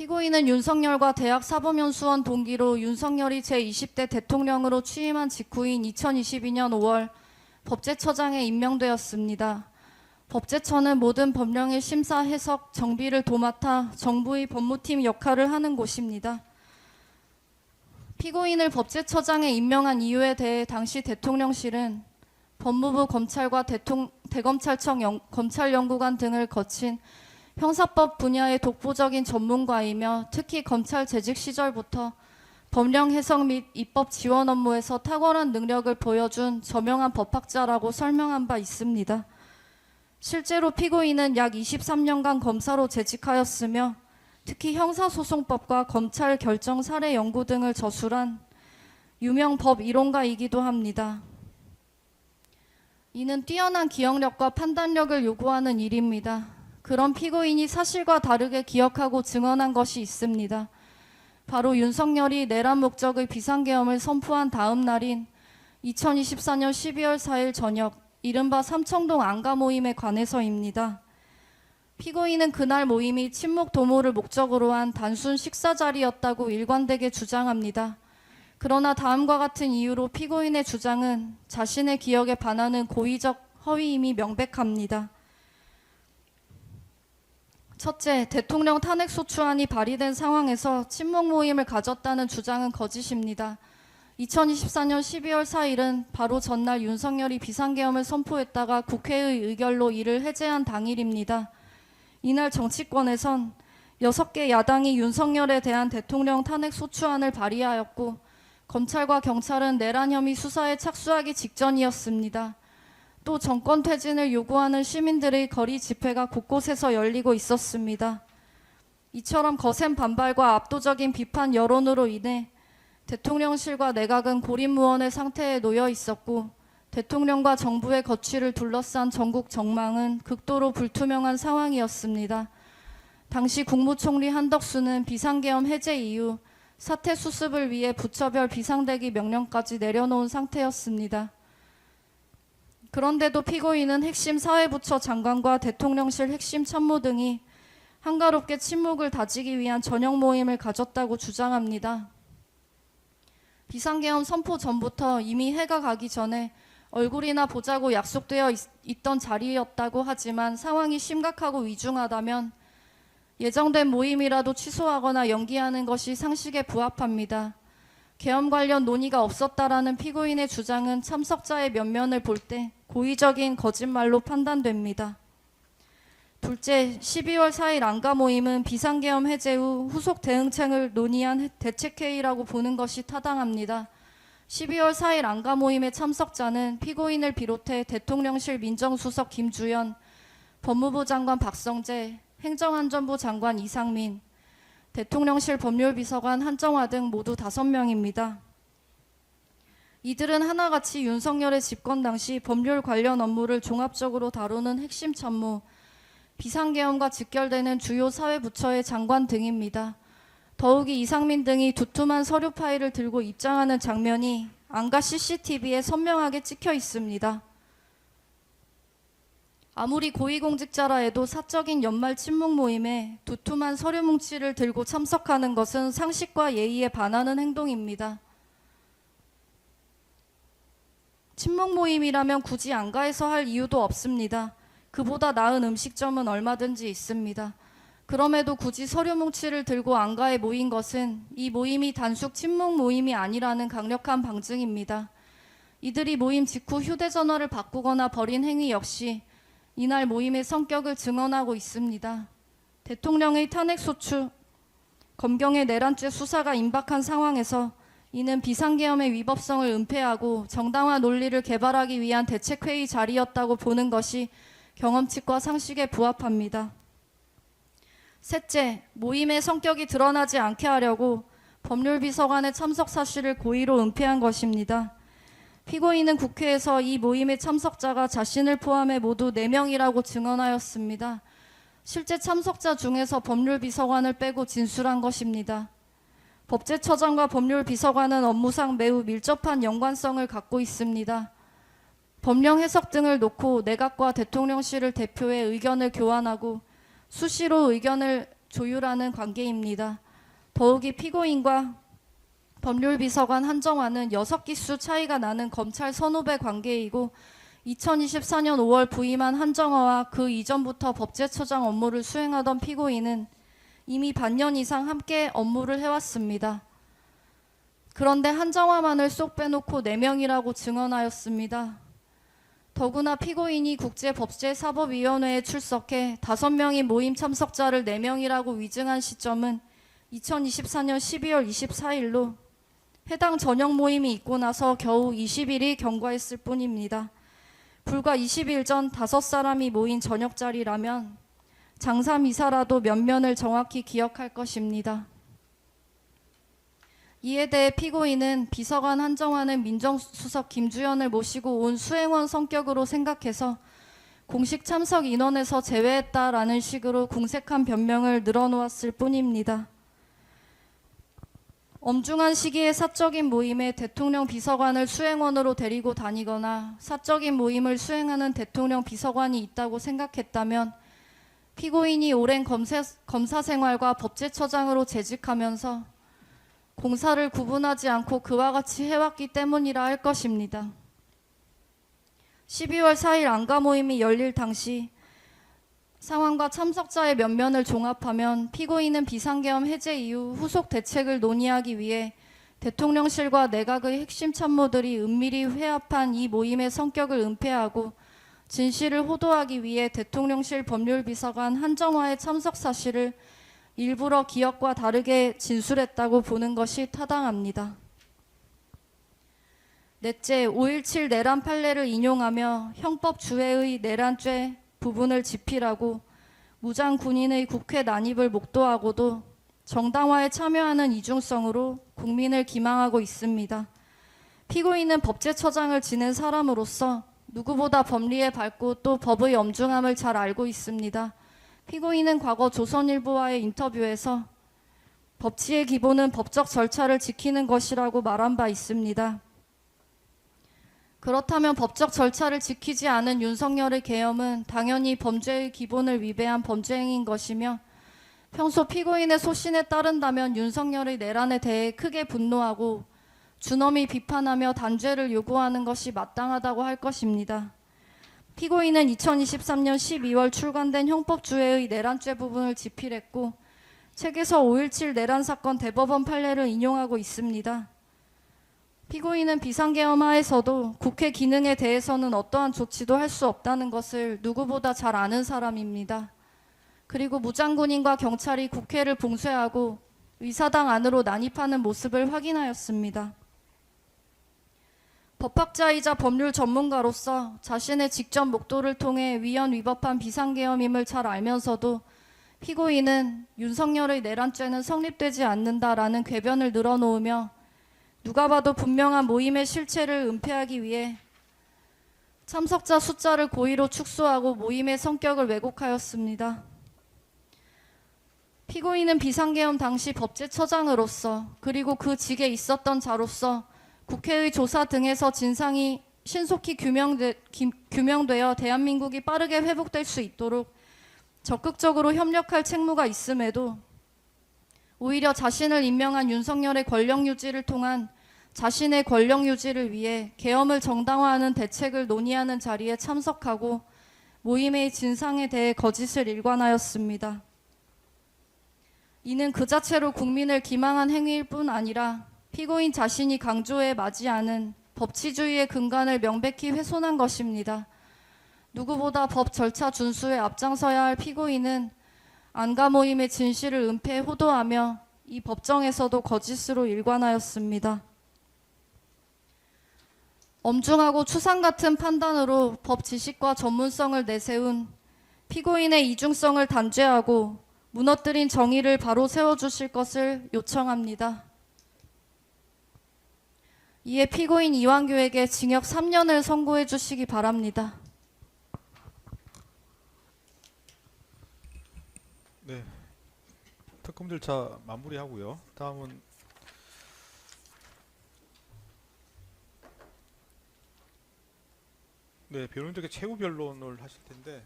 피고인은 윤석열과 대학 사법연수원 동기로 윤석열이 제20대 대통령으로 취임한 직후인 2022년 5월 법제처장에 임명되었습니다. 법제처는 모든 법령의 심사, 해석, 정비를 도맡아 정부의 법무팀 역할을 하는 곳입니다. 피고인을 법제처장에 임명한 이유에 대해 당시 대통령실은 법무부 검찰과 대검찰청 검찰연구관 등을 거친 형사법 분야의 독보적인 전문가이며 특히 검찰 재직 시절부터 법령 해석 및 입법 지원 업무에서 탁월한 능력을 보여준 저명한 법학자라고 설명한 바 있습니다. 실제로 피고인은 약 23년간 검사로 재직하였으며 특히 형사소송법과 검찰 결정 사례 연구 등을 저술한 유명 법 이론가이기도 합니다. 이는 뛰어난 기억력과 판단력을 요구하는 일입니다. 그런 피고인이 사실과 다르게 기억하고 증언한 것이 있습니다. 바로 윤석열이 내란 목적의 비상계엄을 선포한 다음 날인 2024년 12월 4일 저녁 이른바 삼청동 안가 모임에 관해서입니다. 피고인은 그날 모임이 친목 도모를 목적으로 한 단순 식사 자리였다고 일관되게 주장합니다. 그러나 다음과 같은 이유로 피고인의 주장은 자신의 기억에 반하는 고의적 허위임이 명백합니다. 첫째, 대통령 탄핵소추안이 발의된 상황에서 친목 모임을 가졌다는 주장은 거짓입니다. 2024년 12월 4일은 바로 전날 윤석열이 비상계엄을 선포했다가 국회의 의결로 이를 해제한 당일입니다. 이날 정치권에선 6개 야당이 윤석열에 대한 대통령 탄핵소추안을 발의하였고 검찰과 경찰은 내란 혐의 수사에 착수하기 직전이었습니다. 또 정권 퇴진을 요구하는 시민들의 거리 집회가 곳곳에서 열리고 있었습니다. 이처럼 거센 반발과 압도적인 비판 여론으로 인해 대통령실과 내각은 고립무원의 상태에 놓여 있었고 대통령과 정부의 거취를 둘러싼 전국 정망은 극도로 불투명한 상황이었습니다. 당시 국무총리 한덕수는 비상계엄 해제 이후 사태 수습을 위해 부처별 비상대기 명령까지 내려놓은 상태였습니다. 그런데도 피고인은 핵심 사회부처 장관과 대통령실 핵심 참모 등이 한가롭게 침묵을 다지기 위한 저녁 모임을 가졌다고 주장합니다. 비상계엄 선포 전부터 이미 해가 가기 전에 얼굴이나 보자고 약속되어 있던 자리였다고 하지만 상황이 심각하고 위중하다면 예정된 모임이라도 취소하거나 연기하는 것이 상식에 부합합니다. 계엄 관련 논의가 없었다라는 피고인의 주장은 참석자의 면면을 볼 때 고의적인 거짓말로 판단됩니다. 둘째, 12월 4일 안가 모임은 비상계엄 해제 후 후속 대응책을 논의한 대책회의라고 보는 것이 타당합니다. 12월 4일 안가 모임의 참석자는 피고인을 비롯해 대통령실 민정수석 김주연, 법무부 장관 박성재, 행정안전부 장관 이상민, 대통령실 법률비서관 한정화 등 모두 5명입니다. 이들은 하나같이 윤석열의 집권 당시 법률 관련 업무를 종합적으로 다루는 핵심 참모, 비상계엄과 직결되는 주요 사회부처의 장관 등입니다. 더욱이 이상민 등이 두툼한 서류 파일을 들고 입장하는 장면이 안가 CCTV에 선명하게 찍혀 있습니다. 아무리 고위공직자라 해도 사적인 연말 친목 모임에 두툼한 서류 뭉치를 들고 참석하는 것은 상식과 예의에 반하는 행동입니다. 친목 모임이라면 굳이 안가에서 할 이유도 없습니다. 그보다 나은 음식점은 얼마든지 있습니다. 그럼에도 굳이 서류 뭉치를 들고 안가에 모인 것은 이 모임이 단순 친목 모임이 아니라는 강력한 방증입니다. 이들이 모임 직후 휴대전화를 바꾸거나 벌인 행위 역시 이날 모임의 성격을 증언하고 있습니다. 대통령의 탄핵소추, 검경의 내란죄 수사가 임박한 상황에서 이는 비상계엄의 위법성을 은폐하고 정당화 논리를 개발하기 위한 대책회의 자리였다고 보는 것이 경험칙과 상식에 부합합니다. 셋째, 모임의 성격이 드러나지 않게 하려고 법률비서관의 참석 사실을 고의로 은폐한 것입니다. 피고인은 국회에서 이 모임의 참석자가 자신을 포함해 모두 4명이라고 증언하였습니다. 실제 참석자 중에서 법률비서관을 빼고 진술한 것입니다. 법제처장과 법률비서관은 업무상 매우 밀접한 연관성을 갖고 있습니다. 법령 해석 등을 놓고 내각과 대통령실을 대표해 의견을 교환하고 수시로 의견을 조율하는 관계입니다. 더욱이 피고인과 법률비서관 한정화는 6기수 차이가 나는 검찰 선후배 관계이고 2024년 5월 부임한 한정화와 그 이전부터 법제처장 업무를 수행하던 피고인은 이미 반년 이상 함께 업무를 해왔습니다. 그런데 한정화만을 쏙 빼놓고 4명이라고 증언하였습니다. 더구나 피고인이 국제법제사법위원회에 출석해 5명이 모임 참석자를 4명이라고 위증한 시점은 2024년 12월 24일로 해당 저녁 모임이 있고 나서 겨우 20일이 경과했을 뿐입니다. 불과 20일 전 5사람이 모인 저녁 자리라면 장사미사라도 면면을 정확히 기억할 것입니다. 이에 대해 피고인은 비서관 한정화는 민정수석 김주현을 모시고 온 수행원 성격으로 생각해서 공식 참석 인원에서 제외했다라는 식으로 궁색한 변명을 늘어놓았을 뿐입니다. 엄중한 시기에 사적인 모임에 대통령 비서관을 수행원으로 데리고 다니거나 사적인 모임을 수행하는 대통령 비서관이 있다고 생각했다면 피고인이 오랜 검사 생활과 법제처장으로 재직하면서 공사를 구분하지 않고 그와 같이 해왔기 때문이라 할 것입니다. 12월 4일 안가 모임이 열릴 당시 상황과 참석자의 면면을 종합하면 피고인은 비상계엄 해제 이후 후속 대책을 논의하기 위해 대통령실과 내각의 핵심 참모들이 은밀히 회합한 이 모임의 성격을 은폐하고 진실을 호도하기 위해 대통령실 법률비서관 한정화의 참석 사실을 일부러 기억과 다르게 진술했다고 보는 것이 타당합니다. 넷째, 5.17 내란 판례를 인용하며 형법 주회의 내란죄 부분을 집필하고 무장 군인의 국회 난입을 목도하고도 정당화에 참여하는 이중성으로 국민을 기망하고 있습니다. 피고인은 법제처장을 지낸 사람으로서 누구보다 법리에 밝고 또 법의 엄중함을 잘 알고 있습니다. 피고인은 과거 조선일보와의 인터뷰에서 법치의 기본은 법적 절차를 지키는 것이라고 말한 바 있습니다. 그렇다면 법적 절차를 지키지 않은 윤석열의 계엄은 당연히 범죄의 기본을 위배한 범죄 행위인 것이며 평소 피고인의 소신에 따른다면 윤석열의 내란에 대해 크게 분노하고 준엄히 비판하며 단죄를 요구하는 것이 마땅하다고 할 것입니다. 피고인은 2023년 12월 출간된 형법주회의 내란죄 부분을 집필했고 책에서 5.17 내란 사건 대법원 판례를 인용하고 있습니다. 피고인은 비상계엄 하에서도 국회 기능에 대해서는 어떠한 조치도 할 수 없다는 것을 누구보다 잘 아는 사람입니다. 그리고 무장군인과 경찰이 국회를 봉쇄하고 의사당 안으로 난입하는 모습을 확인하였습니다. 법학자이자 법률 전문가로서 자신의 직접 목도를 통해 위헌 위법한 비상계엄임을 잘 알면서도 피고인은 윤석열의 내란죄는 성립되지 않는다라는 궤변을 늘어놓으며 누가 봐도 분명한 모임의 실체를 은폐하기 위해 참석자 숫자를 고의로 축소하고 모임의 성격을 왜곡하였습니다. 피고인은 비상계엄 당시 법제처장으로서 그리고 그 직에 있었던 자로서 국회의 조사 등에서 진상이 신속히 규명되어 대한민국이 빠르게 회복될 수 있도록 적극적으로 협력할 책무가 있음에도 오히려 자신을 임명한 윤석열의 권력 유지를 통한 자신의 권력 유지를 위해 계엄을 정당화하는 대책을 논의하는 자리에 참석하고 모임의 진상에 대해 거짓을 일관하였습니다. 이는 그 자체로 국민을 기망한 행위일 뿐 아니라 피고인 자신이 강조해 마지 않은 법치주의의 근간을 명백히 훼손한 것입니다. 누구보다 법 절차 준수에 앞장서야 할 피고인은 안가 모임의 진실을 은폐해 호도하며 이 법정에서도 거짓으로 일관하였습니다. 엄중하고 추상 같은 판단으로 법 지식과 전문성을 내세운 피고인의 이중성을 단죄하고 무너뜨린 정의를 바로 세워주실 것을 요청합니다. 이에 피고인 이완규에게 징역 3년을 선고해 주시기 바랍니다. 네, 특검 절차 마무리하고요. 다음은 변호인들께 최후 변론을 하실 텐데